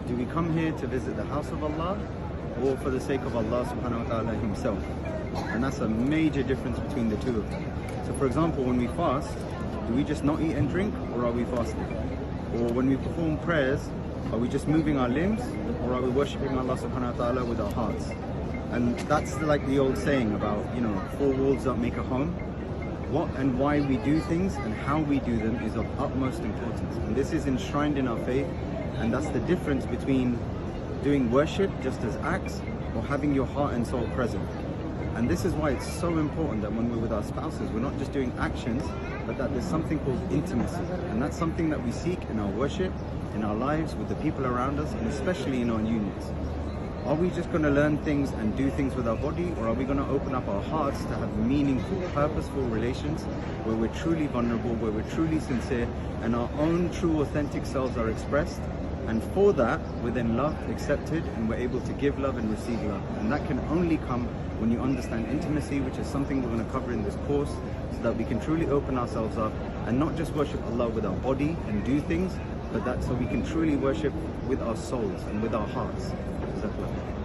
do we come here to visit the house of Allah or for the sake of Allah subhanahu wa ta'ala himself? And that's a major difference between the two of them. So for example, when we fast, do we just not eat and drink, or are we fasting? Or when we perform prayers, are we just moving our limbs, or are we worshipping Allah subhanahu wa ta'ala with our hearts? And that's like the old saying about, you know, four walls don't make a home. What and why we do things and how we do them is of utmost importance. And this is enshrined in our faith, and that's the difference between doing worship just as acts or having your heart and soul present. And this is why it's so important that when we're with our spouses, we're not just doing actions, but that there's something called intimacy. And that's something that we seek in our worship, in our lives, with the people around us, and especially in our unions. Are we just going to learn things and do things with our body, or are we going to open up our hearts to have meaningful, purposeful relations where we're truly vulnerable, where we're truly sincere, and our own true, authentic selves are expressed? And for that, we're then loved, accepted, and we're able to give love and receive love. And that can only come when you understand intimacy, which is something we're going to cover in this course, so that we can truly open ourselves up and not just worship Allah with our body and do things, but that so we can truly worship with our souls and with our hearts. Jazakallah.